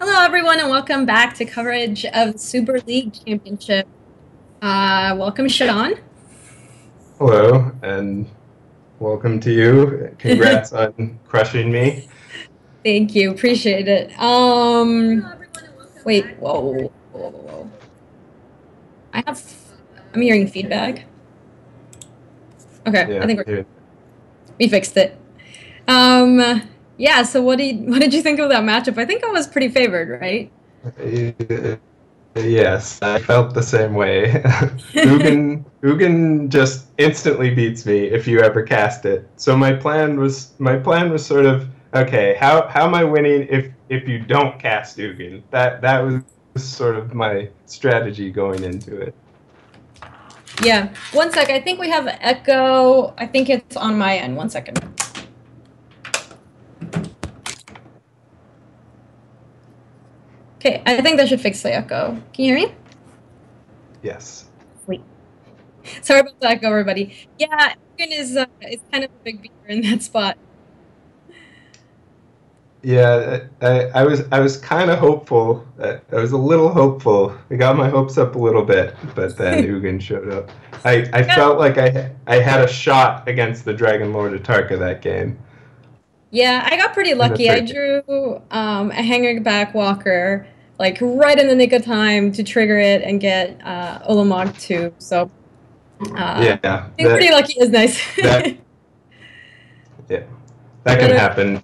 Hello, everyone, and welcome back to coverage of the Super League Championship. Welcome, Sean. Hello, and welcome to you. Congrats on crushing me. Thank you, appreciate it. Wait, whoa. I'm hearing feedback. Okay, I Yeah, think we fixed it. Yeah. So what did you think of that matchup? I think I was pretty favored, right? yes, I felt the same way. Ugin just instantly beats me if you ever cast it. So my plan was sort of, okay, how am I winning if you don't cast Ugin? That was sort of my strategy going into it. Yeah. One sec. I think we have echo. I think it's on my end. 1 second. Okay, I think that should fix the echo. Can you hear me? Yes. Wait. Sorry about the echo, everybody. Yeah, Ugin is kind of a big beater in that spot. Yeah, I was kind of hopeful. I was a little hopeful. I got my hopes up a little bit, but then Ugin showed up. I felt like I had a shot against the Dragon Lord Atarka that game. Yeah, I got pretty lucky. I drew a hanger back walker like right in the nick of time to trigger it and get Olamog 2. So yeah, being pretty lucky is nice. Yeah, that can happen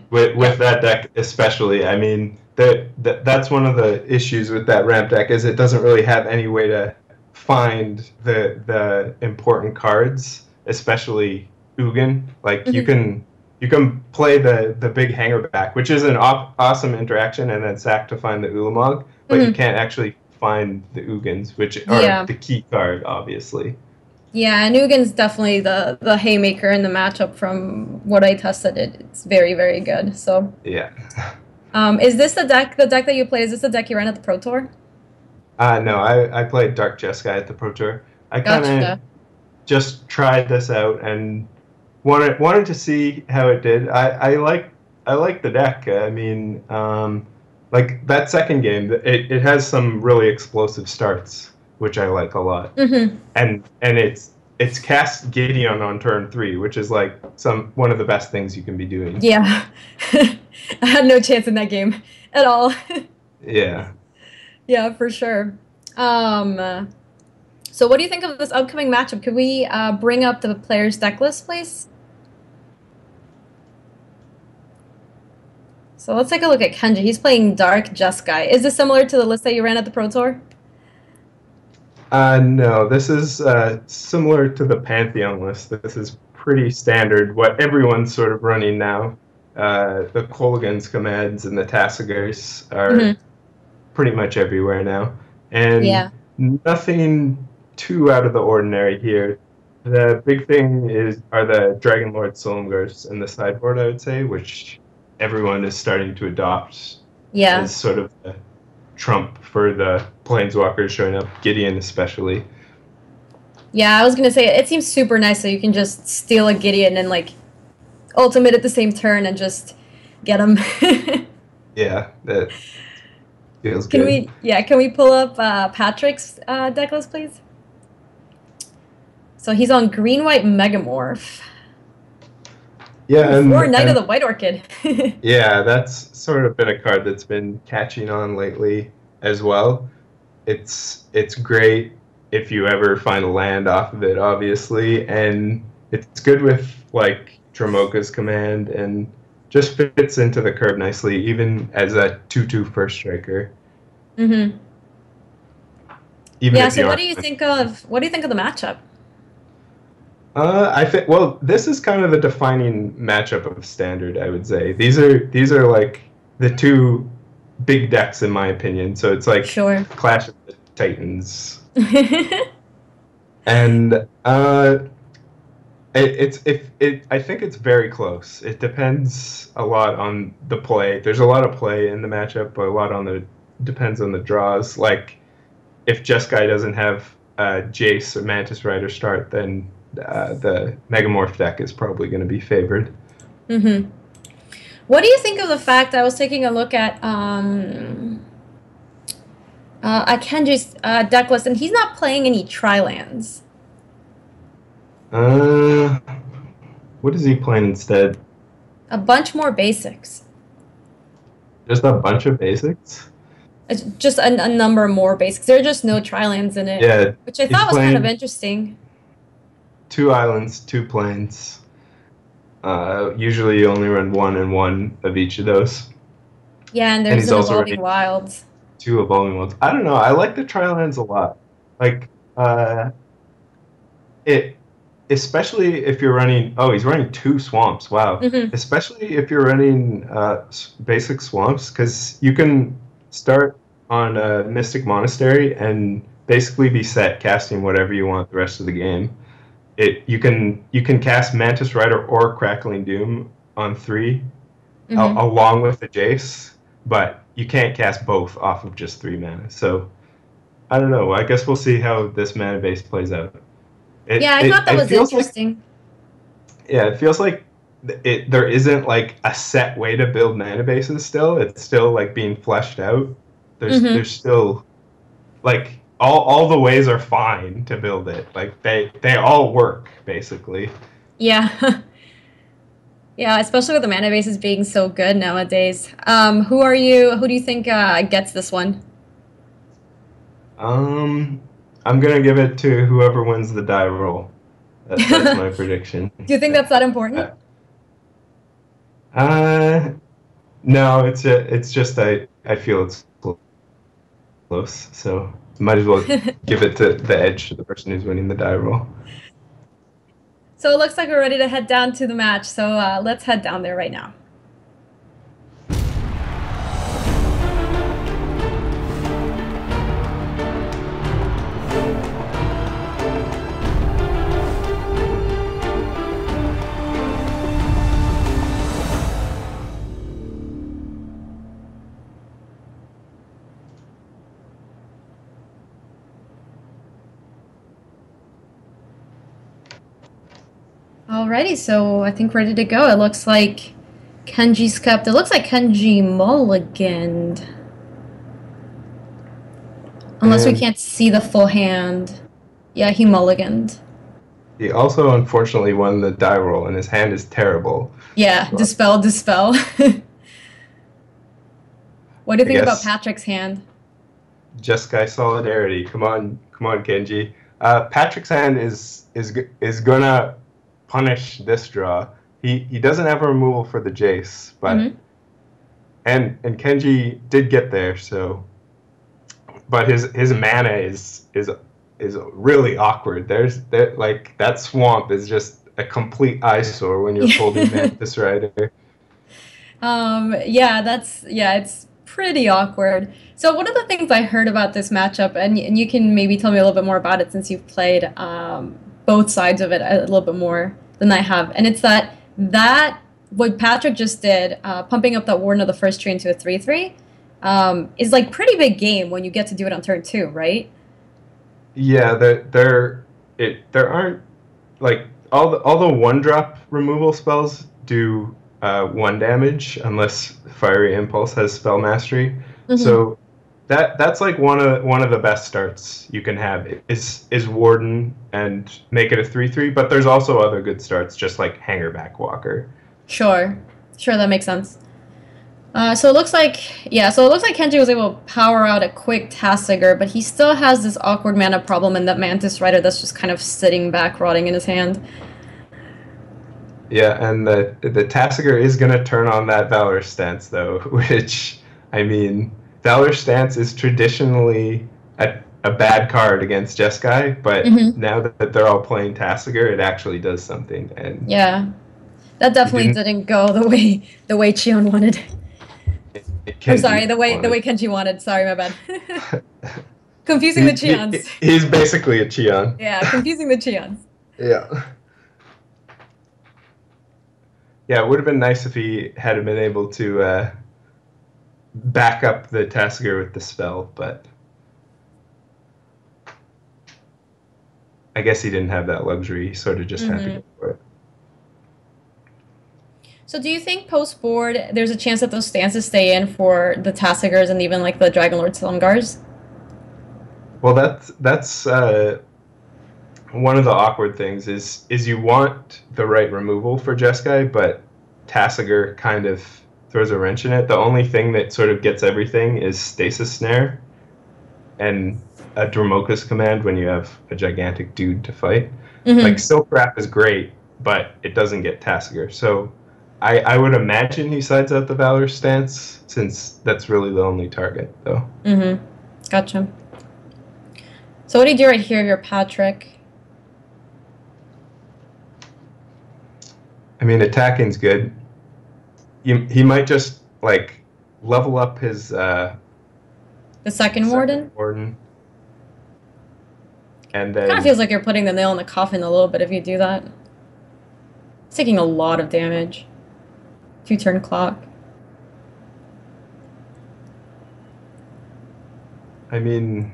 with that deck especially. I mean, that's one of the issues with that ramp deck is it doesn't really have any way to find the important cards, especially Ugin. Like you can play the big hanger back, which is an awesome interaction, and then sack to find the Ulamog, but you can't actually find the Ugins, which are the key card, obviously. Yeah, and Ugin's definitely the haymaker in the matchup from what I tested. It's very, very good. So yeah. Is this the deck that you play? Is this the deck you ran at the Pro Tour? No, I played Dark Jeskai at the Pro Tour. I kind of just tried this out and wanted to see how it did. I like the deck. I mean, like that second game, it has some really explosive starts, which I like a lot. And it's cast Gideon on turn 3, which is like one of the best things you can be doing. Yeah, I had no chance in that game at all. Yeah. Yeah, for sure. So what do you think of this upcoming matchup? Could we bring up the players' deck list, please? So let's take a look at Kenji. He's playing Dark Jeskai. Is this similar to the list that you ran at the Pro Tour? No, this is similar to the Pantheon list. This is pretty standard, what everyone's sort of running now. The Kolaghan's commands and the Tassigars are pretty much everywhere now. And nothing too out of the ordinary here. The big thing are the Dragon Lord Solngars in the sideboard, I would say, which everyone is starting to adopt as sort of the trump for the planeswalkers showing up, Gideon especially. Yeah, I was gonna say it seems super nice so you can just steal a Gideon and like ultimate at the same turn and just get him. Yeah, that feels good. Can we pull up Patrick's deck list, please? So he's on green-white Megamorph. Yeah, or Knight of the White Orchid. Yeah, that's sort of been a card that's been catching on lately as well. It's great if you ever find a land off of it, obviously, and it's good with like Dromoka's command and just fits into the curve nicely, even as a 2/2 first striker. So what do you think of the matchup? I think this is kind of the defining matchup of Standard, I would say. These are like the two big decks in my opinion. So it's like Clash of the Titans. And I think it's very close. It depends a lot on the play. There's a lot of play in the matchup, but depends on the draws. Like if Jeskai doesn't have Jace or Mantis Rider start, then the Megamorph deck is probably going to be favored. What do you think of the fact I was taking a look at Kenji's deck list, and he's not playing any Tri-lands. Uh, what is he playing instead? A bunch more basics. Just a bunch of basics? It's just a number more basics. There are just no Tri-lands in it, Yeah, which I he's thought was kind of playing interesting. 2 islands, 2 plains. Usually you only run 1 and 1 of each of those. Yeah, and And there's he's an also Evolving running Wilds. 2 evolving ones. I don't know. I like the Tri-lands a lot. Like, it, especially if you're running. Oh, he's running 2 swamps. Wow. Hmm. Especially if you're running basic swamps, because you can start on a Mystic Monastery and basically be set casting whatever you want the rest of the game. You can cast Mantis Rider or Crackling Doom on 3 Hmm. along with the Jace, but you can't cast both off of just 3 mana. So I don't know. I guess we'll see how this mana base plays out. Yeah, It I thought it, that it was feels like interesting. yeah, it feels like there isn't like a set way to build mana bases still. It's still like being fleshed out. There's Hmm. still like all the ways are fine to build it. Like they all work basically. Yeah. Yeah, especially with the mana bases being so good nowadays. Who do you think gets this one? Um, I'm gonna give it to whoever wins the die roll. That's my prediction. Do you think that's that important? Uh, uh, no, it's just I feel it's close, so might as well give it to the edge to the person who's winning the die roll. So it looks like we're ready to head down to the match. So let's head down there right now. Alrighty, so I think we're ready to go. It looks like Kenji's kept. It looks like Kenji mulliganed. Unless we And can't see the full hand. Yeah, he mulliganed. he also unfortunately won the die roll, and his hand is terrible. Yeah, So dispel, dispel. What do you I think about guess Patrick's hand? Jeskai solidarity. Come on, Kenji. Patrick's hand is gonna punish this draw. He doesn't have a removal for the Jace, but Mm-hmm. and Kenji did get there. So, but his mana is really awkward. Like that swamp is just a complete eyesore when you're folding Mantis Rider. Yeah, it's pretty awkward. So one of the things I heard about this matchup, and you can maybe tell me a little bit more about it since you've played both sides of it a little bit more than I have, and it's that what Patrick just did, pumping up that Warden of the First Tree into a 3/3, is like pretty big game when you get to do it on turn 2, right? Yeah, there aren't like all the 1 drop removal spells do 1 damage unless Fiery Impulse has spell mastery. Mm-hmm. So that's like one of the best starts you can have is Warden and make it a 3/3. But there's also other good starts, just like Hangerback Walker. Sure, sure, that makes sense. So it looks like, yeah, so it looks like Kenji was able to power out a quick Tasigur, but he still has this awkward mana problem in that Mantis Rider that's just kind of sitting back, rotting in his hand. Yeah, and the Tasigur is gonna turn on that Valor Stance though, which I mean, Valor Stance is traditionally a bad card against Jeskai, but Hmm. now that they're all playing Tasigur, it actually does something, and Yeah, that it definitely didn't. didn't go the way Chion wanted. Or sorry, Kenji the wanted. way Kenji wanted. Sorry, my bad. Confusing the Chions. He's basically a Cheon. Yeah, confusing the Chions. Yeah. Yeah, it would have been nice if he had been able to back up the Tasigur with the spell, but I guess he didn't have that luxury. He sort of just had to Hmm. go for it. So do you think post board there's a chance that those stances stay in for the Tassigers and even like the Dragon Lord Silumgars? Well, that's one of the awkward things is you want the right removal for Jeskai, but Tassiger kind of throws a wrench in it. The only thing that sort of gets everything is Stasis Snare and a Dromoka's command when you have a gigantic dude to fight. Like Silk Wrap is great, but it doesn't get Tassiger. So I would imagine he sides out the Valor stance, since that's really the only target, though. Gotcha. So what do you do right here, your Patrick? I mean, attacking's good. He might just, like, level up his... the second Warden? And then... Kind of feels like you're putting the nail in the coffin a little bit if you do that. It's taking a lot of damage. 2-turn clock. I mean,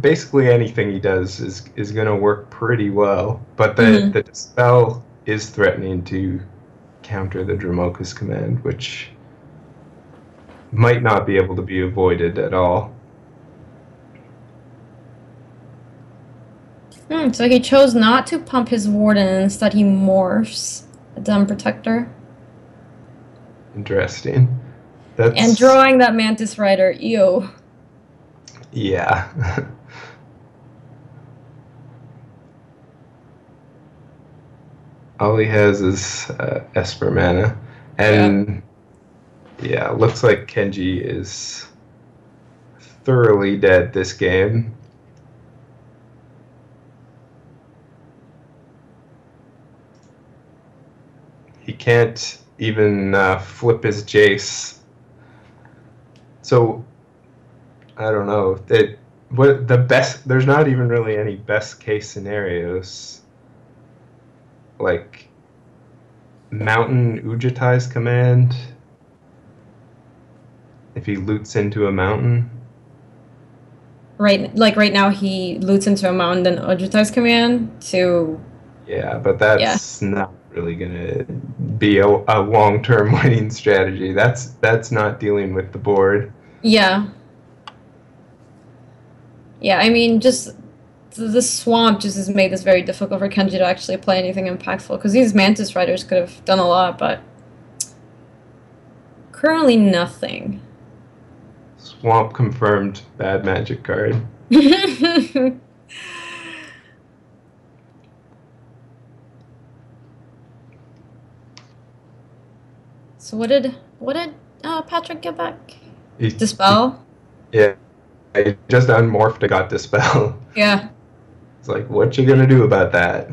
basically anything he does is going to work pretty well. But the Dispel is threatening to counter the Dromoka's command, which might not be able to be avoided at all. So he chose not to pump his Warden, and instead he morphs a Dumb Protector. Interesting. And drawing that Mantis Rider, ew. Yeah. All he has is Esper mana. And yeah, looks like Kenji is thoroughly dead this game. He can't even flip his Jace. So I don't know. There's not even really any best case scenarios. Like Mountain Ujatai's command. If he loots into a mountain. Right now he loots into a mountain, then Ujatai's command to... Yeah, but that's not really gonna be a long-term winning strategy. That's not dealing with the board. Yeah. Yeah, I mean, just the swamp just has made this very difficult for Kenji to actually play anything impactful, because these Mantis Riders could have done a lot, but currently nothing. Swamp confirmed bad Magic card. So what did Patrick get back? Dispel? Yeah. I just unmorphed and got Dispel. Yeah. It's like, what you gonna do about that?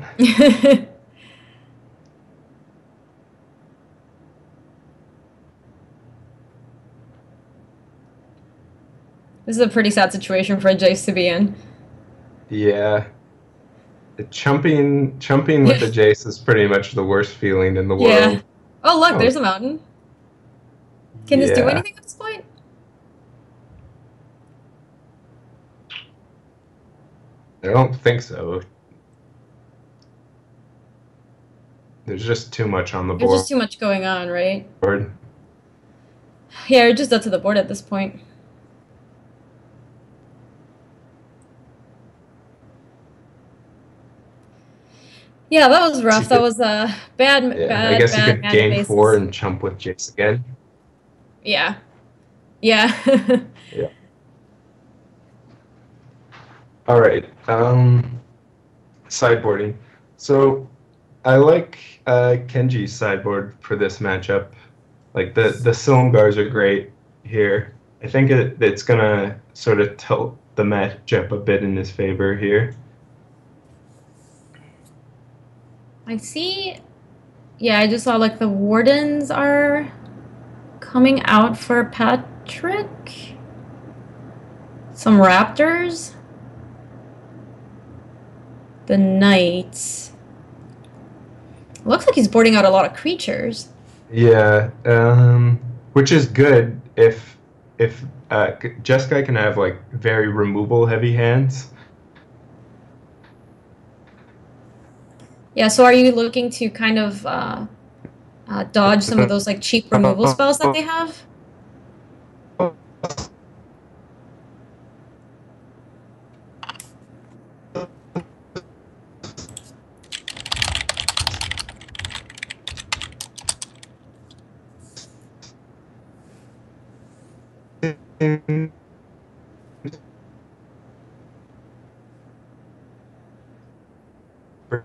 This is a pretty sad situation for Jace to be in. Yeah. Chumping with the Jace is pretty much the worst feeling in the world. Yeah. Oh, look, there's a mountain. Can this do anything at this point? I don't think so. There's just too much on the board. There's just too much going on, right? Yeah, you're just dead to the board at this point. Yeah, that was rough. That was a bad. I guess you could gain 4 and chump with Jace again. Yeah. Yeah. Yeah. All right. Sideboarding. So I like Kenji's sideboard for this matchup. Like the Silumgars are great here. I think it's gonna sort of tilt the matchup a bit in his favor here. I see. Yeah, I just saw like the Wardens are coming out for Patrick. Some Raptors. The Knights. Looks like he's boarding out a lot of creatures. Yeah, which is good if Jeskai can have like very removal heavy hands. Yeah, so are you looking to kind of dodge some of those like cheap removal spells that they have.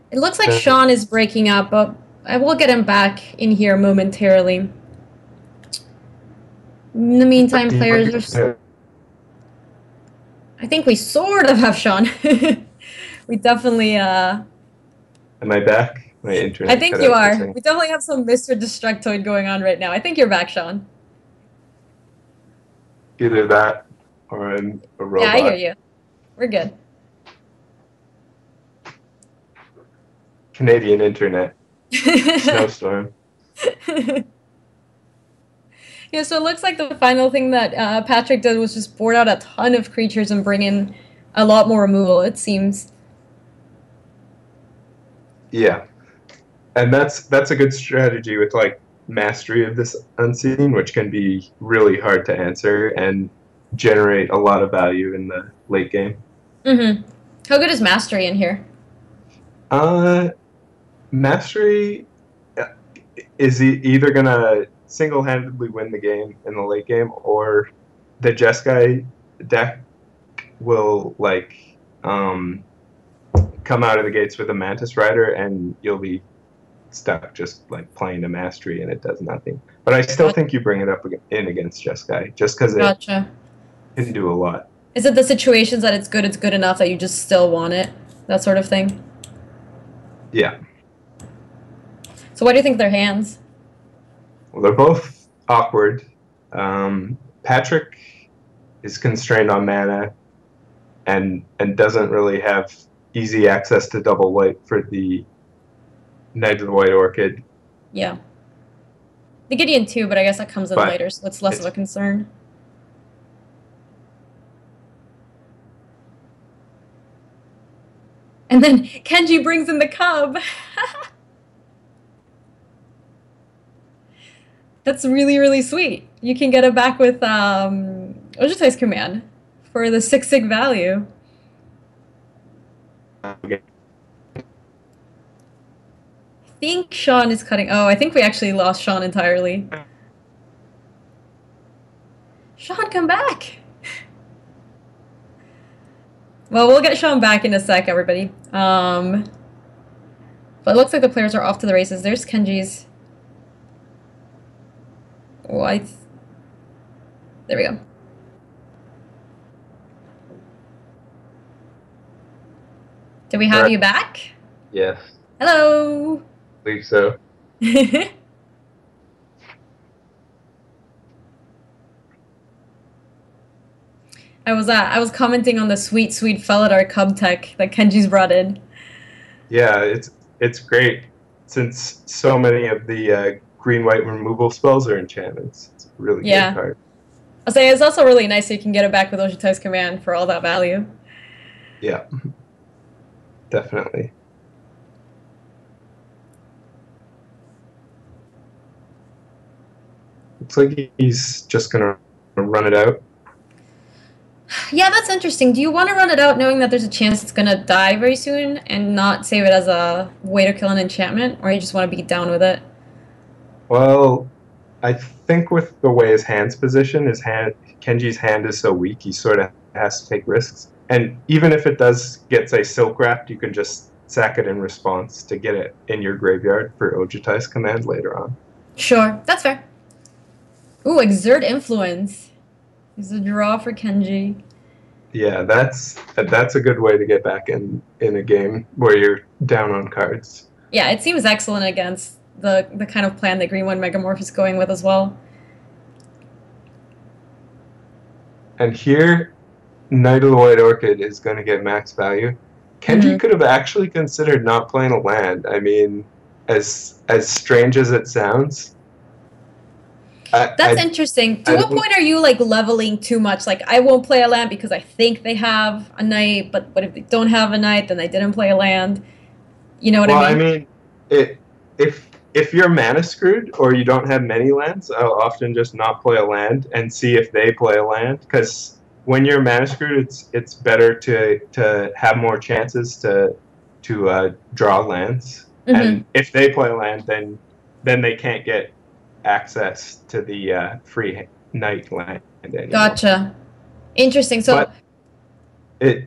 It looks like Sean is breaking up, but I will get him back in here momentarily. In the meantime, players are... I think we sort of have Sean. We definitely... Am I back? My internet I think you are. We definitely have some Mr. Destructoid going on right now. I think you're back, Sean. Either that or I'm a robot. Yeah, I hear you. We're good. Canadian internet. Snowstorm. Yeah, so it looks like the final thing that Patrick did was just board out a ton of creatures and bring in a lot more removal, it seems. Yeah. And that's a good strategy with like mastery of this unseen, which can be really hard to answer and generate a lot of value in the late game. Mm-hmm. How good is mastery in here? Mastery is either gonna single-handedly win the game in the late game, or the Jeskai deck will like come out of the gates with a Mantis Rider, and you'll be stuck just like playing a mastery and it does nothing. But I still think you bring it up in against Jeskai just because it can do a lot. Is it the situations that it's good enough that you just still want it? That sort of thing? Yeah. So what do you think of their hands? Well, they're both awkward. Patrick is constrained on mana and doesn't really have easy access to double white for the Knight of the White Orchid. Yeah. The Gideon too, but I guess that comes in later, so it's less of a concern. And then Kenji brings in the cub. That's really, really sweet. You can get it back with Ojutai's command for the 6/6 value. Okay. I think Sean is cutting. Oh, I think we actually lost Sean entirely. Sean, come back. Well, we'll get Sean back in a sec, everybody. But it looks like the players are off to the races. There's Kenji's. Oh, there we go. Do we have you back? Yes. Hello. I believe so. I was commenting on the sweet Felidar cub tech that Kenji's brought in. Yeah, it's great since so many of the green-white removal spells are enchantments. It's a really good card. I'll say it's also really nice that you can get it back with Ojutai's command for all that value. Yeah, definitely. Looks like he's just gonna run it out. Yeah, that's interesting. Do you want to run it out knowing that there's a chance it's going to die very soon and not save it as a way to kill an enchantment? Or you just want to be down with it? Well, I think with the way his hand's positioned, Kenji's hand is so weak, he sort of has to take risks. And even if it does get, say, Silk Wrapped, you can just sack it in response to get it in your graveyard for Ojutai's command later on. Sure, that's fair. Ooh, Exert Influence. Is a draw for Kenji. Yeah, that's a good way to get back in a game where you're down on cards. Yeah, it seems excellent against the kind of plan that Green 1 Megamorph is going with as well. And here, Knight of the White Orchid is going to get max value. Kenji could have actually considered not playing a land. I mean, as strange as it sounds. That's interesting. To what point are you like leveling too much? Like, I won't play a land because I think they have a knight, but if they don't have a knight, then they didn't play a land. You know what I mean? Well, I mean, if if you're mana screwed or you don't have many lands, I'll often just not play a land and see if they play a land, because when you're mana screwed, it's better to have more chances to draw lands. And if they play a land, then they can't get access to the free night land anymore. Gotcha. Interesting. So,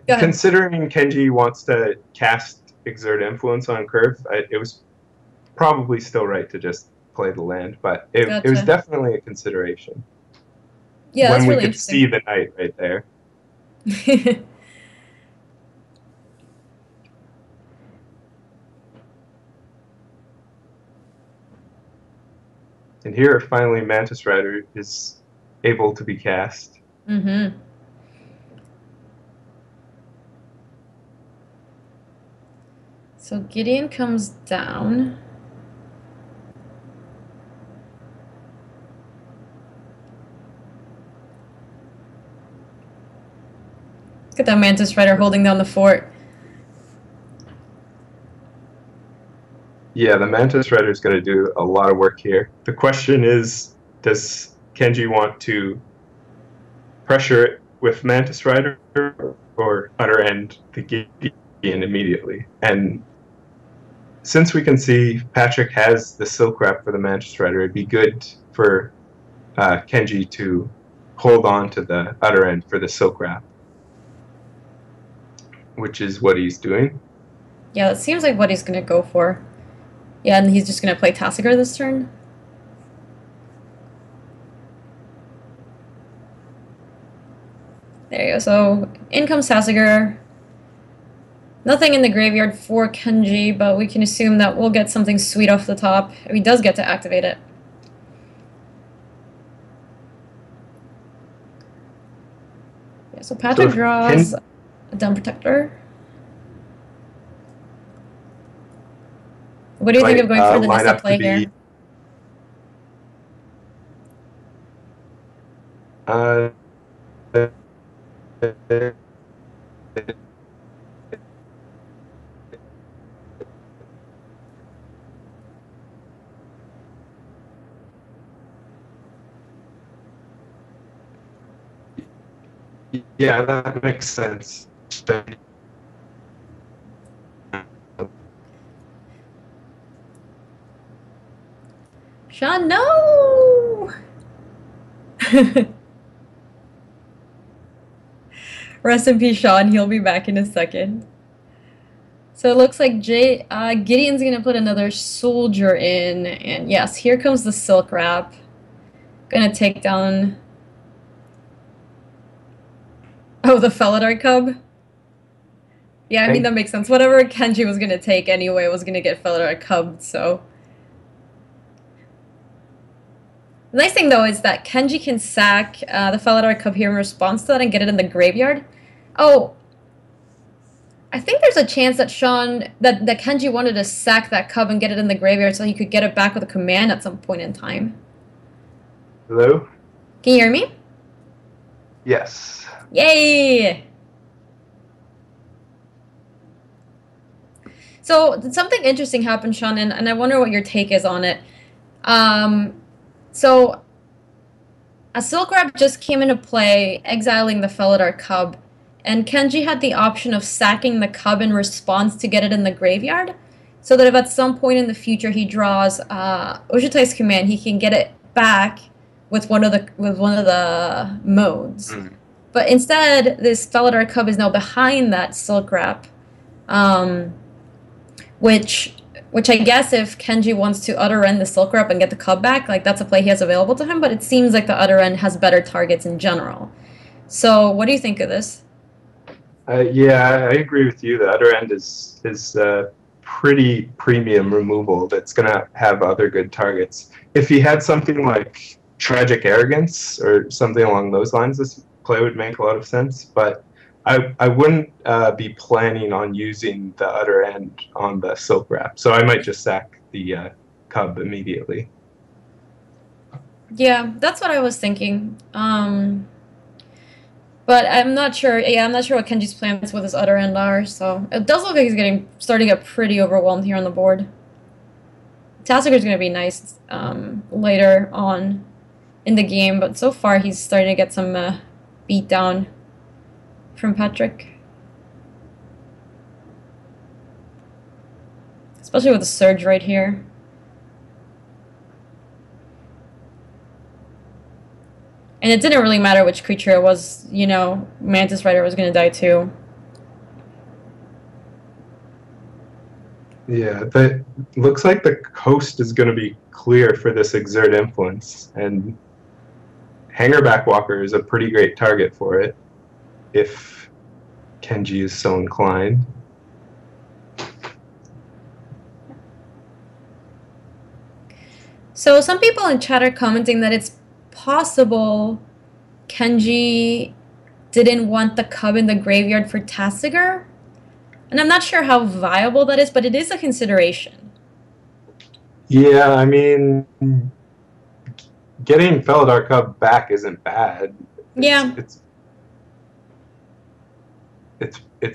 considering Kenji wants to cast Exert Influence on Curve, it was probably still right to just play the land, but it was definitely a consideration. Yeah, when that's we really could see the night right there. And here, finally, Mantis Rider is able to be cast. So Gideon comes down. Look at that Mantis Rider holding down the fort. Yeah, the Mantis Rider is going to do a lot of work here. The question is, does Kenji want to pressure it with Mantis Rider or utter end the Gideon immediately? And since we can see Patrick has the Silk Wrap for the Mantis Rider, it'd be good for Kenji to hold on to the utter end for the Silk Wrap, which is what he's doing. Yeah, it seems like what he's going to go for. Yeah, and he's just going to play Tasigur this turn. There you go. So, in comes Tasigur. Nothing in the graveyard for Kenji, but we can assume that we'll get something sweet off the top if he does get to activate it. Yeah, so Patrick draws a Dumb Protector. What do you think of going for the Nissa play here? Yeah, that makes sense. Sean, no! Rest in peace, Sean. He'll be back in a second. So it looks like Gideon's going to put another soldier in. And yes, here comes the Silk Wrap. Going to take down... Oh, the Felidar Cub? Yeah, I mean, that makes sense. Whatever Kenji was going to take anyway was going to get Felidar Cub, so... The nice thing, though, is that Kenji can sack the Felidar Cub here in response to that and get it in the graveyard. Oh, I think there's a chance that that Kenji wanted to sack that Cub and get it in the graveyard so he could get it back with a command at some point in time. Hello? Can you hear me? Yes. Yay! So, something interesting happened, Sean, and I wonder what your take is on it. So, a Silk Wrap just came into play, exiling the Felidar Cub, and Kenji had the option of sacking the Cub in response to get it in the graveyard, so that if at some point in the future he draws Ojutai's command, he can get it back with one of the modes. But instead, this Felidar Cub is now behind that Silk Wrap, which I guess if Kenji wants to utter end the Silk Wrap and get the Cub back, like that's a play he has available to him, but it seems like the utter end has better targets in general. So what do you think of this? Yeah, I agree with you. The utter end is pretty premium removal that's going to have other good targets. If he had something like Tragic Arrogance or something along those lines, this play would make a lot of sense, but I wouldn't be planning on using the utter end on the Silk Wrap, so I might just sack the Cub immediately. Yeah, that's what I was thinking. But I'm not sure. Yeah, I'm not sure what Kenji's plans with his utter end are. So it does look like he's starting to get pretty overwhelmed here on the board. Tassiger's going to be nice later on in the game, but so far he's starting to get some beat down from Patrick. Especially with the surge right here. And it didn't really matter which creature it was, you know, Mantis Rider was going to die too. Yeah, but looks like the coast is going to be clear for this Exert Influence, and Hangerback Walker is a pretty great target for it, if Kenji is so inclined. So some people in chat are commenting that it's possible Kenji didn't want the cub in the graveyard for Tassiger. And I'm not sure how viable that is, but it is a consideration. Yeah, I mean, getting Felidar Cub back isn't bad. It's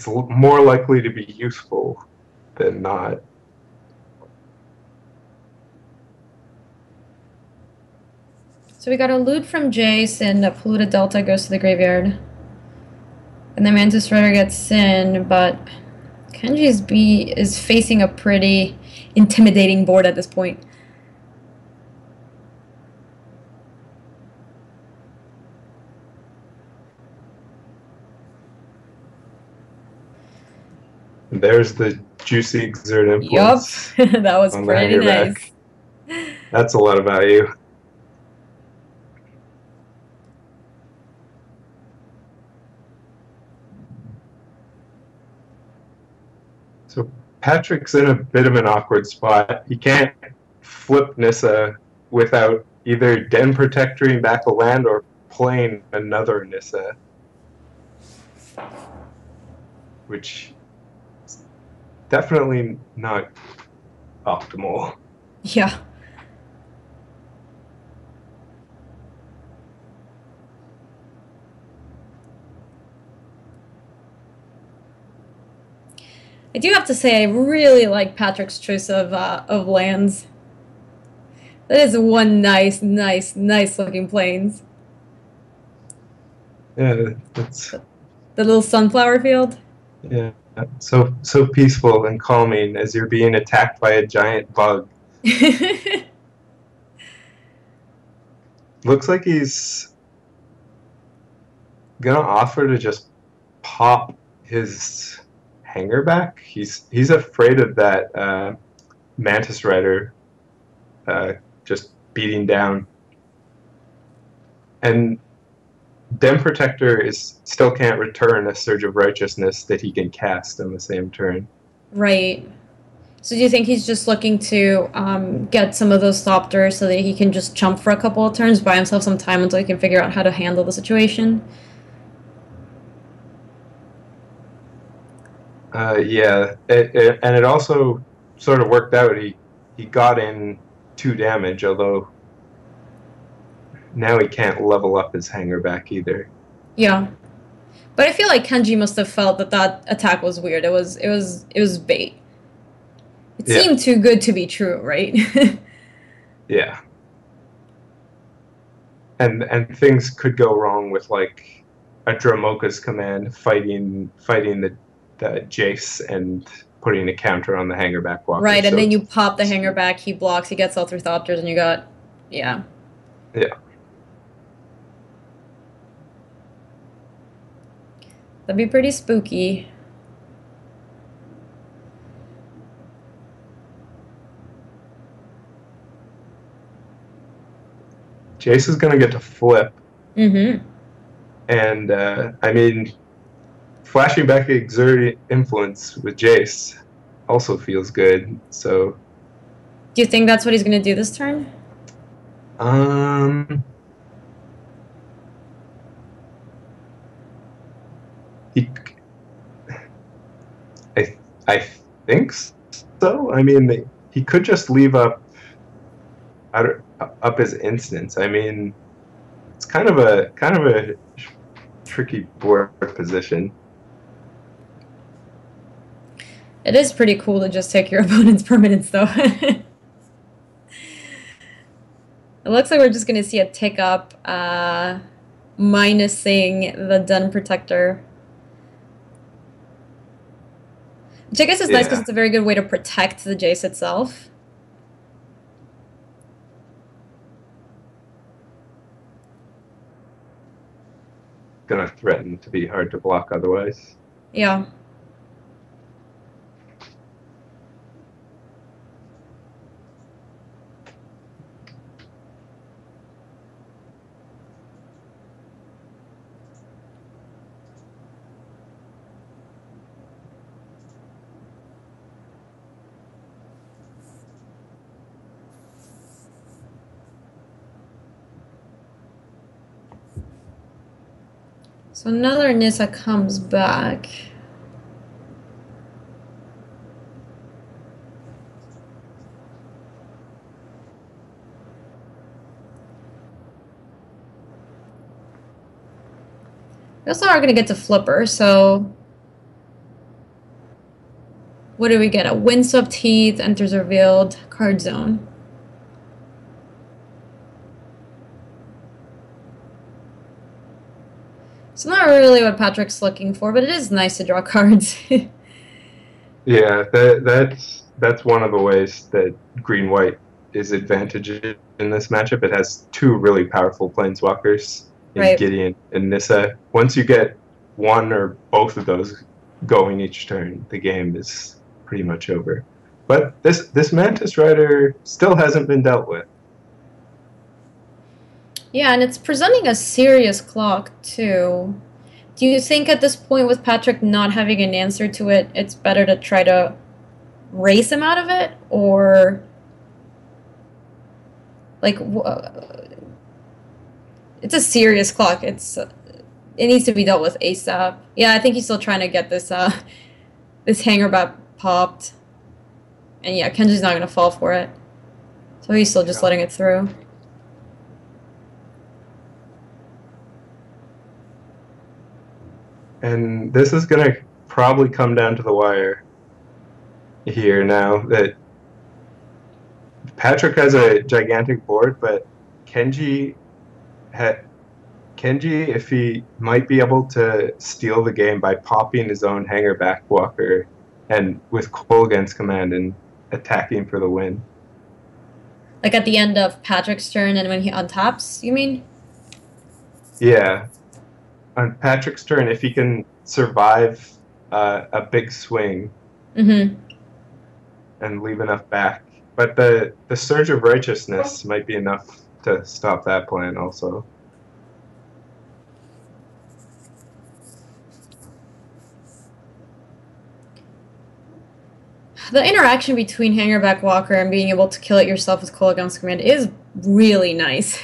more likely to be useful than not. So we got a loot from Jace, and a Polluted Delta goes to the graveyard. And the Mantis Rider gets in, but Kenji's B is facing a pretty intimidating board at this point. There's the juicy Exert Influence. Yup, that was pretty nice. That's a lot of value. So Patrick's in a bit of an awkward spot. He can't flip Nissa without either Den Protectoring back a land or playing another Nissa, which is definitely not optimal. Yeah. I do have to say I really like Patrick's choice of lands. That is one nice looking plains. Yeah, it's the little sunflower field. Yeah, so peaceful and calming as you're being attacked by a giant bug. Looks like he's gonna offer to just pop his Hangerback. He's afraid of that Mantis Rider just beating down. And Den Protector still can't return a Surge of Righteousness that he can cast on the same turn. Right. So do you think he's just looking to get some of those Thopters so that he can just chump for a couple of turns, buy himself some time until he can figure out how to handle the situation? Yeah, and it also sort of worked out. He got in 2 damage, although now he can't level up his Hangerback either. Yeah, but I feel like Kenji must have felt that attack was weird. It was bait. It seemed too good to be true, right? Yeah. And things could go wrong with like a Dromoka's command fighting the Jace and putting a counter on the Hangerback Walker. Right, and then you pop the Hangerback, he blocks, he gets all 3 Thopters, and you got, yeah. Yeah. That'd be pretty spooky. Jace is going to get to flip. Mm-hmm. And, I mean, flashing back Exert Influence with Jace also feels good, so... Do you think that's what he's going to do this turn? I think so. I mean, he could just leave up his instance. I mean, it's kind of a tricky board position. It is pretty cool to just take your opponent's permanents, though. It looks like we're just going to see a tick up, minusing the Den Protector. Which I guess is nice because it's a very good way to protect the Jace itself. Gonna threaten to be hard to block otherwise. Yeah. So another Nissa comes back. We also are going to get to Flipper, so... What do we get? A Windswept Teeth, enters revealed, card zone. It's not really what Patrick's looking for, but it is nice to draw cards. Yeah, that's one of the ways that green-white is advantaged in this matchup. It has two really powerful planeswalkers in Right. Gideon and Nissa. Once you get one or both of those going each turn, the game is pretty much over. But this Mantis Rider still hasn't been dealt with. Yeah, and it's presenting a serious clock, too. Do you think at this point, with Patrick not having an answer to it, it's better to try to race him out of it? Or, like, it's a serious clock. It needs to be dealt with ASAP. Yeah, I think he's still trying to get this, this hanger bat popped. And yeah, Kenji's not going to fall for it. So he's still just letting it through. And this is going to probably come down to the wire here now that Patrick has a gigantic board, but Kenji, if he might be able to steal the game by popping his own hanger backwalker and with Kolaghan's command and attacking for the win. Like at the end of Patrick's turn and when he untaps, you mean? Yeah. On Patrick's turn, if he can survive a big swing and leave enough back. But the Surge of Righteousness might be enough to stop that plan also. The interaction between Hangerback Walker and being able to kill it yourself with Kolaghan's command is really nice.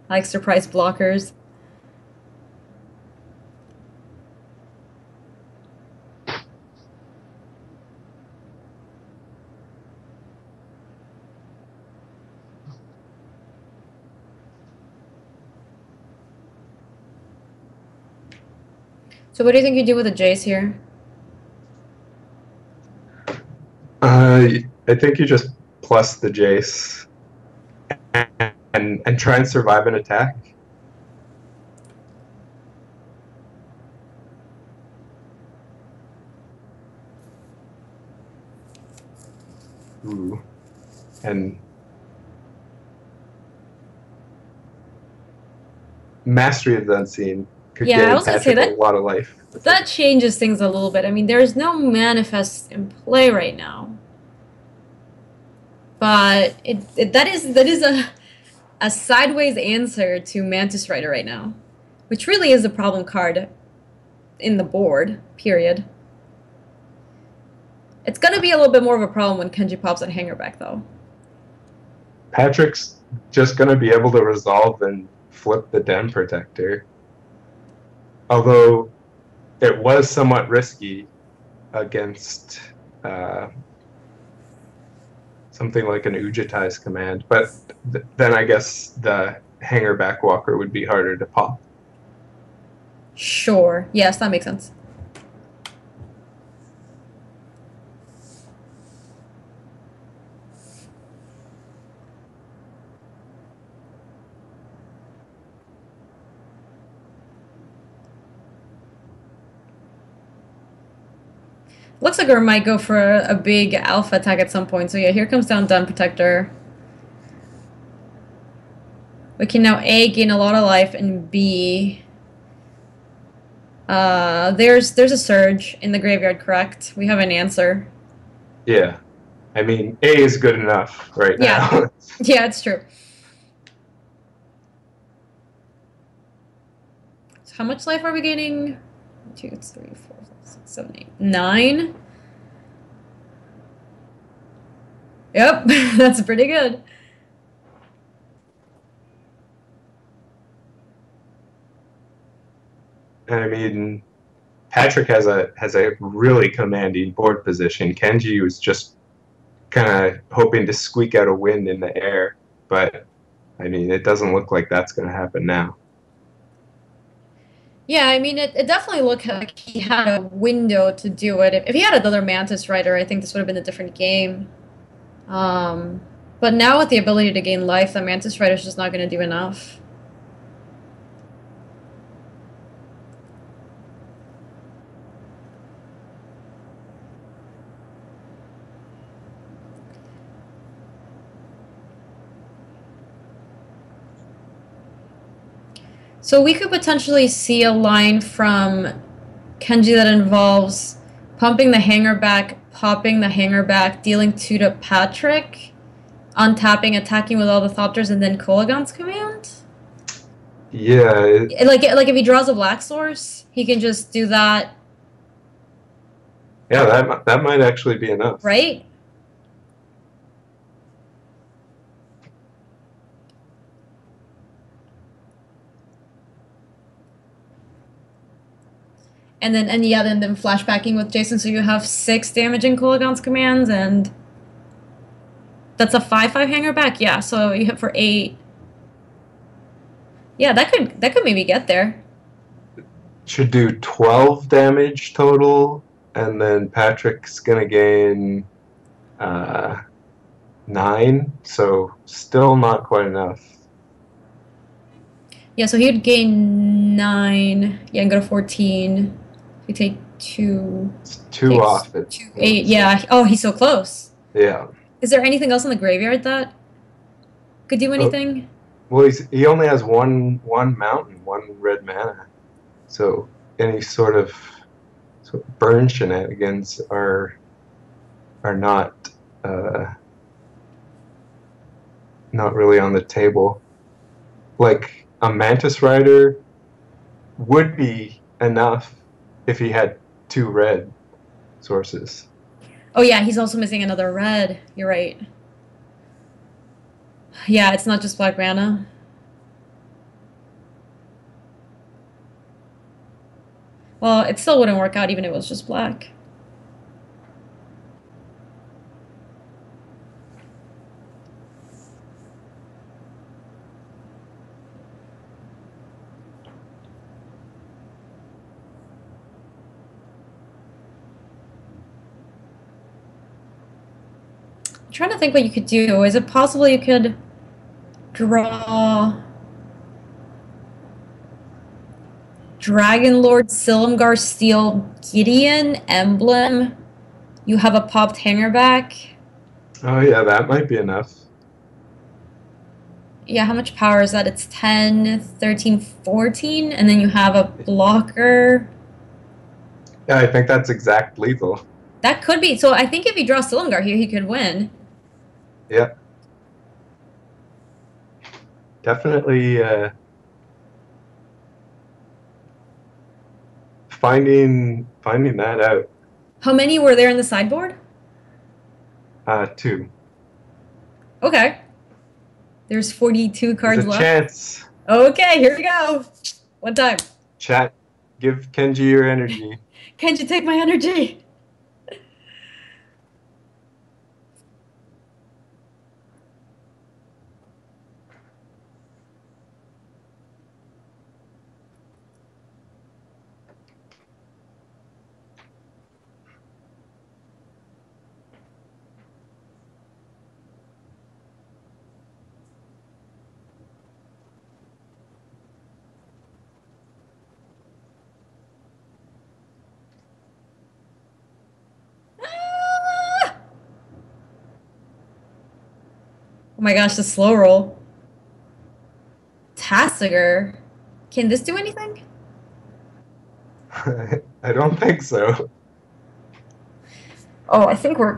I like surprise blockers. So what do you think you do with a Jace here? I think you just plus the Jace and try and survive an attack. Ooh. And Mastery of the Unseen could Yeah, I was give gonna say Patrick that a lot of life. that changes things a little bit. I mean, there's no manifest in play right now, but that is a sideways answer to Mantis Rider right now, which really is a problem card in the board. Period. It's gonna be a little bit more of a problem when Kenji pops on Hangerback, though. Patrick's just gonna be able to resolve and flip the Den Protector. Although it was somewhat risky against something like an Ujatai's command, but then I guess the Hanger Backwalker would be harder to pop. Sure. Yes, that makes sense. Looks like we might go for a big alpha attack at some point. So yeah, here comes down Dawn Protector. We can now A, gain a lot of life, and B, there's a surge in the graveyard, correct? We have an answer. Yeah. I mean, A is good enough right Yeah. now. Yeah, it's true. So how much life are we gaining? 2, 3, 4, 5, 6, 7, 8, 9. Yep, that's pretty good. And I mean, Patrick has a really commanding board position. Kenji was just kind of hoping to squeak out a win in the air, but I mean, it doesn't look like that's going to happen now. Yeah, I mean, it definitely looked like he had a window to do it. If he had another Mantis Rider, I think this would have been a different game. Um, but now with the ability to gain life, the Mantis Rider is just not going to do enough. So we could potentially see a line from Kenji that involves pumping the hanger back, popping the hanger back, dealing 2 to Patrick, untapping, attacking with all the Thopters, and then Kolagon's command? Yeah. Like if he draws a Black Source, he can just do that. Yeah, that might actually be enough. Right? And yeah, then flashbacking with Jason, so you have 6 damage in Kolagon's commands, and that's a 5/5 hanger back. Yeah, so you hit for 8. Yeah, that could maybe get there. Should do 12 damage total, and then Patrick's gonna gain 9, so still not quite enough. Yeah, so he'd gain 9. Yeah, and go to 14. You take 2. It's 2 off it. 2, 8. Yeah. Oh, he's so close. Yeah. Is there anything else in the graveyard that could do anything? Well, he only has one mountain, 1 red mana. So any sort of burn shenanigans are not not really on the table. Like a Mantis Rider would be enough if he had 2 red sources. Oh yeah, he's also missing another red. You're right. Yeah, it's not just black mana. Well, it still wouldn't work out even if it was just black. I'm trying to think what you could do. Is it possible you could draw Dragon Lord, Silumgar, Steel, Gideon, Emblem? You have a popped hanger back. Oh yeah, that might be enough. Yeah, how much power is that? It's 10, 13, 14, and then you have a blocker. Yeah, I think that's exact lethal. That could be. So I think if he draws Silumgar here, he could win. Yeah. Definitely finding that out. How many were there in the sideboard? 2. Okay. There's 42 cards There's a left. chance. Okay, here we go. One time. Chat, give Kenji your energy. Kenji, take my energy. my gosh, the slow roll. Tassiger. Can this do anything? I don't think so. Oh, I think we're...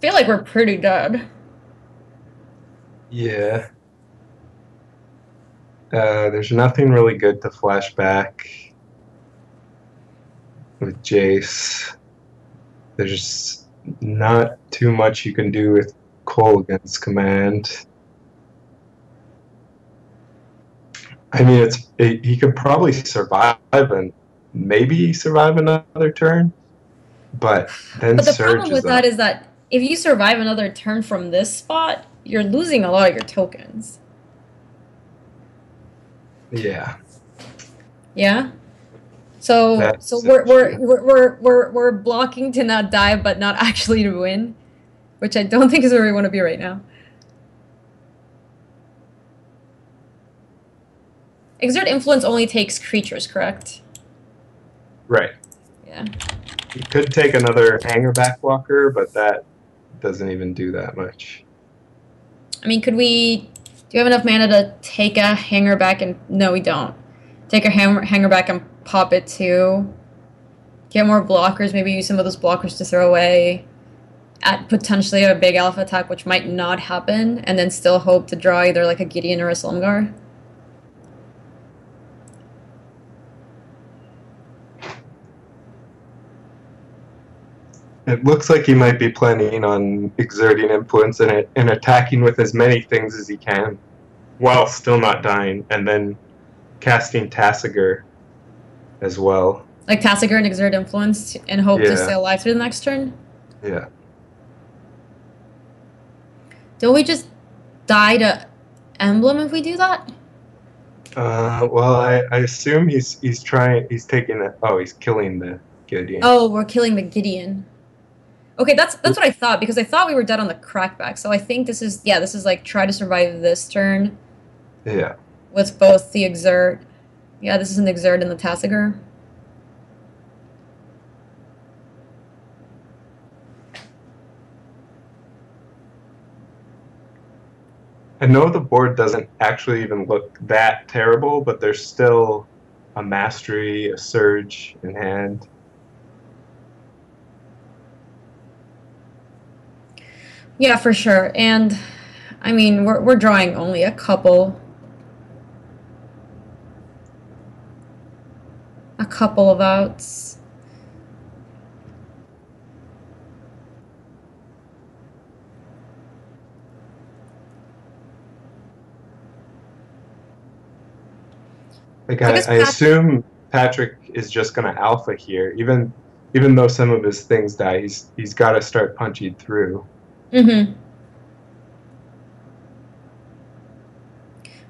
feel like we're pretty dead. Yeah. There's nothing really good to flash back with Jace. There's not too much you can do with Kolaghan's command. I mean, he could probably survive and maybe survive another turn, but then But the Surge problem with is that up. is that if you survive another turn from this spot, you're losing a lot of your tokens. Yeah. Yeah. So That's we're blocking to not die, but not actually to win, which I don't think is where we want to be right now. Exert Influence only takes creatures, correct? right. Yeah. You could take another Hangerback Walker, but that doesn't even do that much. I mean, could we... Do you have enough mana to take a hanger back and... No, we don't. Take a hanger back and pop it too. Get more blockers, maybe use some of those blockers to throw away. At potentially a big alpha attack, which might not happen, and then still hope to draw either like a Gideon or a Slumgar. It looks like he might be planning on exerting influence and attacking with as many things as he can, while still not dying, and then casting Tassiger as well. Like Tassiger and Exert Influence and hope to stay alive through the next turn? Yeah. Don't we just die to Emblem if we do that? Well, I assume he's taking it. Oh, he's killing the Gideon. Oh, we're killing the Gideon. Okay, that's what I thought, because I thought we were dead on the crackback. So I think this is like try to survive this turn. Yeah. With both the Exert. Yeah, this is an Exert and the Tassiger. I know the board doesn't actually even look that terrible, but there's still a Mastery, a Surge in hand. Yeah, for sure. And I mean, we're drawing only a couple of outs. Like I assume Patrick is just gonna alpha here, even though some of his things die. He's got to start punching through. Mm-hmm.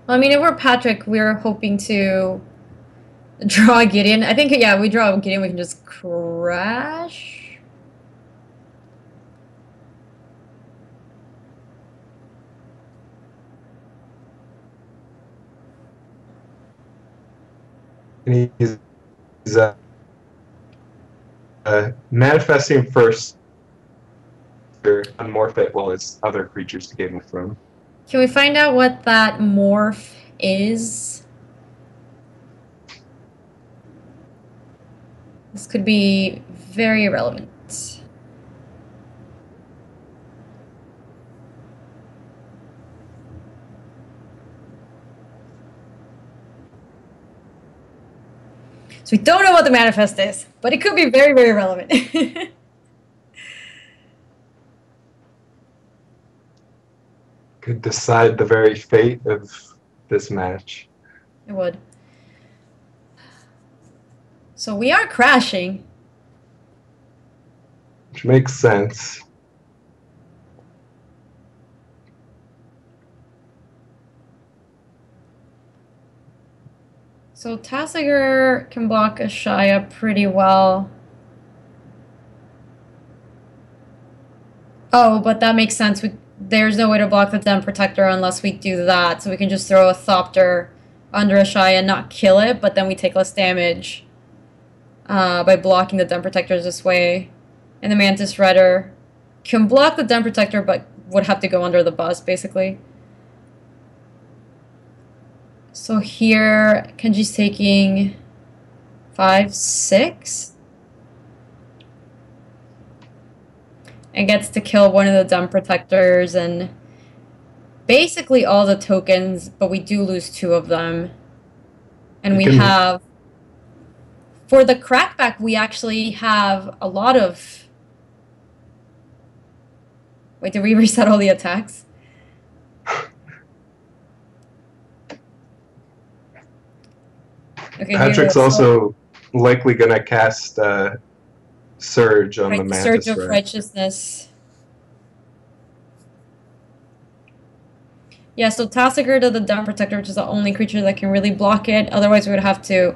Well, I mean, if we're Patrick, we're hoping to draw a Gideon. I think, yeah, we draw a Gideon, we can just crash. And he's manifesting first, unmorph it while his other creatures to gain from. Can we find out what that morph is? This could be very relevant. So we don't know what the manifest is, but it could be very, very relevant. Could decide the very fate of this match. It would. So we are crashing. Which makes sense. So Tassiger can block Ashaya pretty well. Oh, but that makes sense. There's no way to block the Den Protector unless we do that. So we can just throw a Thopter under Ashaya and not kill it, but then we take less damage by blocking the Den Protectors this way. And the Mantis Redder can block the Den Protector, but would have to go under the bus, basically. So here, Kenji's taking 5, 6. And gets to kill one of the dumb protectors and basically all the tokens, but we do lose 2 of them. And we have... For the crackback, we actually have a lot of... Wait, did we reset all the attacks? Okay, Patrick's also likely going to cast Surge on the Mantis. Surge of Righteousness. Yeah, so Tassiger to the Dumb Protector, which is the only creature that can really block it. Otherwise, we would have to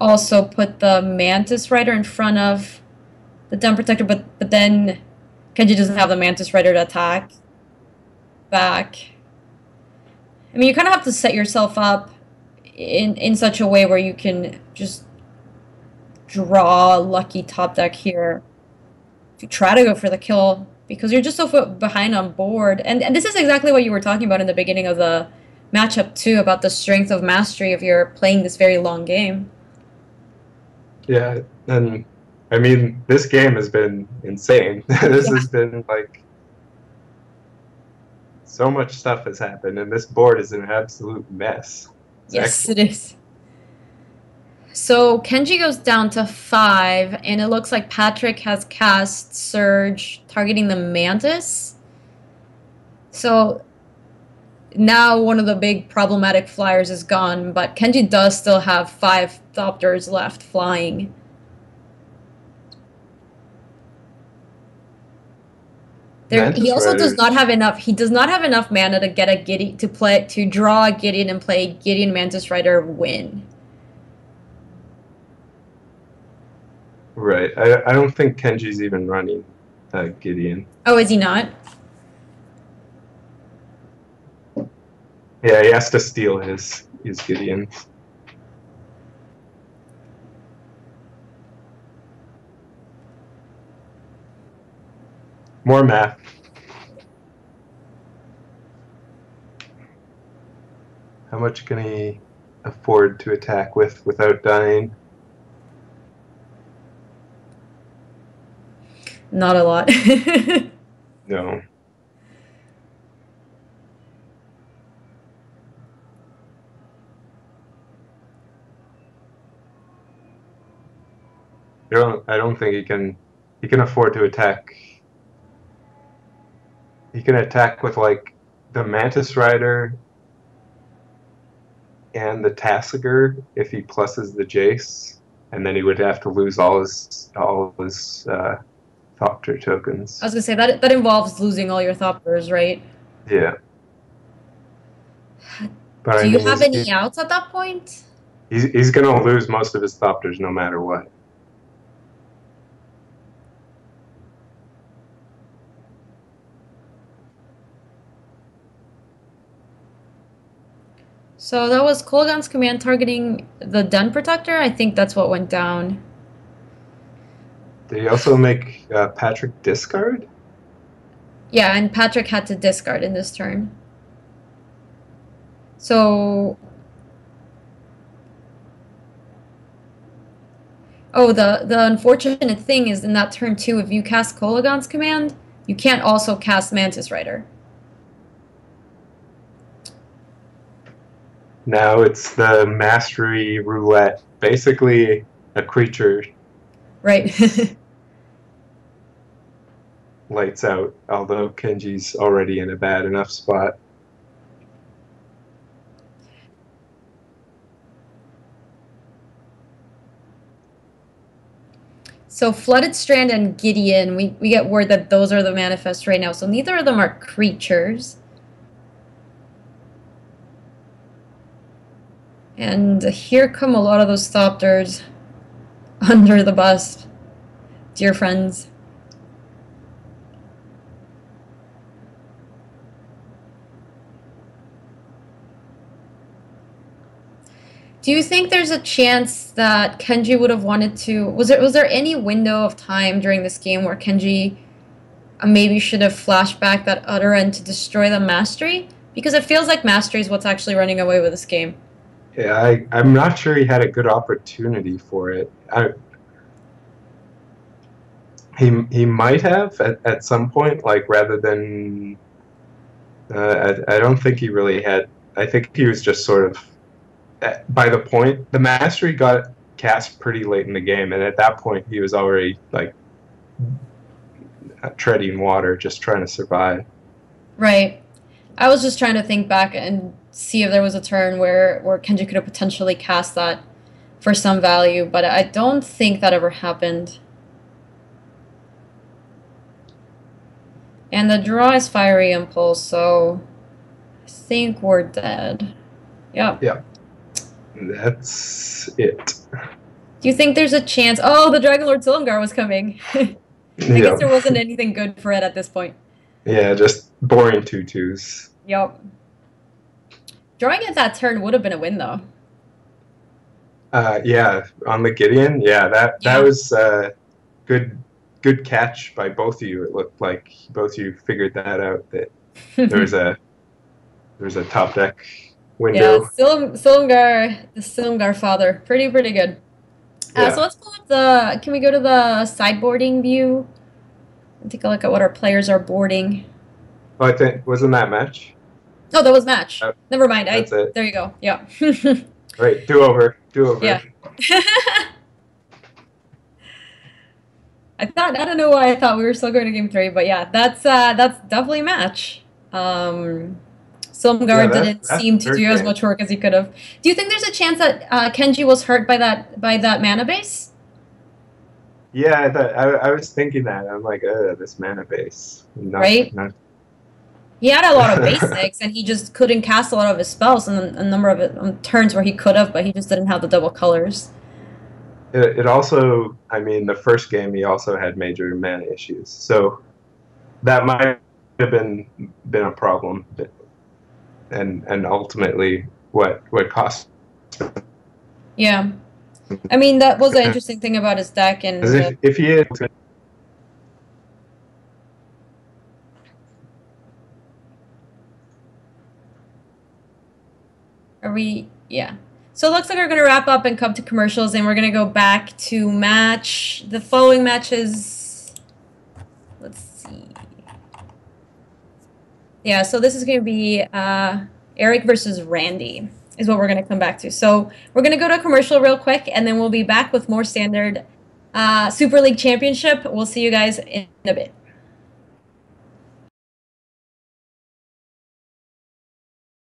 also put the Mantis Rider in front of the Dumb Protector, but then Kenji doesn't have the Mantis Rider to attack back. I mean, you kind of have to set yourself up in such a way where you can just draw a lucky top deck here to try to go for the kill, because you're just so far behind on board. And this is exactly what you were talking about in the beginning of the matchup too, about the strength of mastery if you're playing this very long game. Yeah, and I mean, this game has been insane. This has been like, so much stuff has happened, and this board is an absolute mess. Yes, it is. So Kenji goes down to 5, and it looks like Patrick has cast Surge targeting the Mantis. So now one of the big problematic flyers is gone, but Kenji does still have 5 Thopters left flying. He also does not have enough. He does not have enough mana to get a Gideon to draw a Gideon and play Gideon Mantis Rider win. Right. I don't think Kenji's even running Gideon. Oh, is he not? Yeah, he has to steal his Gideon. More math. How much can he afford to attack without dying? Not a lot. No. I don't think he can afford to attack. He can attack with like the Mantis Rider and the Tassiger if he pluses the Jace, and then he would have to lose all his Thopter tokens. I was gonna say that involves losing all your Thopters, right? Yeah. But do you have any outs at that point? He's gonna lose most of his Thopters no matter what. So that was Kolaghan's command targeting the Den Protector. I think that's what went down. Did he also make Patrick discard? Yeah, and Patrick had to discard in this turn. So... Oh, the unfortunate thing is in that turn too, if you cast Kolaghan's command, you can't also cast Mantis Rider. Now it's the Mastery Roulette. Basically a creature. Right. Lights out, although Kenji's already in a bad enough spot. So Flooded Strand and Gideon, we get word that those are the manifests right now. So neither of them are creatures. And here come a lot of those Thopters under the bus, dear friends. Do you think there's a chance that Kenji would have wanted to... Was there any window of time during this game where Kenji maybe should have flashed back that other end to destroy the Mastery, because it feels like Mastery is what's actually running away with this game. Yeah, I'm not sure he had a good opportunity for it. He might have at some point, like, rather than... I don't think he really had... I think he was just sort of... By the point, the Mastery got cast pretty late in the game, and at that point he was already, like, treading water, just trying to survive. Right. I was just trying to think back and see if there was a turn where Kenji could have potentially cast that for some value, but I don't think that ever happened. And the draw is Fiery Impulse, so I think we're dead. Yep. Yeah. That's it. Do you think there's a chance? Oh, the Dragon Lord Silumgar was coming. I guess there wasn't anything good for it at this point. Yeah, just boring 2/2s. Yep. Drawing at that turn would have been a win, though. Yeah, on the Gideon, yeah, that was good catch by both of you. It looked like both of you figured that out, that there was a top deck window. Yeah, Silumgar, the Silumgar father, pretty good. Yeah. So let's pull up the. Can we go to the sideboarding view and take a look at what our players are boarding? Oh, I think wasn't that match? Oh, that was match. Never mind. That's it. There you go. Yeah. Right, do over. Yeah. I don't know why I thought we were still going to game 3, but yeah, that's definitely a match. Silumgar didn't seem to do as much work as he could have. Do you think there's a chance that Kenji was hurt by that mana base? Yeah, I was thinking that. I'm like, this mana base. Right? He had a lot of basics, and he just couldn't cast a lot of his spells, and a number of turns where he could have, but he just didn't have the double colors. It also, I mean, the first game he also had major mana issues, so that might have been a problem, and ultimately what cost. Yeah, I mean, that was an interesting thing about his deck, and if he had. Are we? Yeah. So it looks like we're going to wrap up and come to commercials, and we're going to go back to match. The following matches. Let's see. Yeah, so this is going to be Eric versus Randy is what we're going to come back to. So we're going to go to a commercial real quick, and then we'll be back with more standard Super League Championship. We'll see you guys in a bit.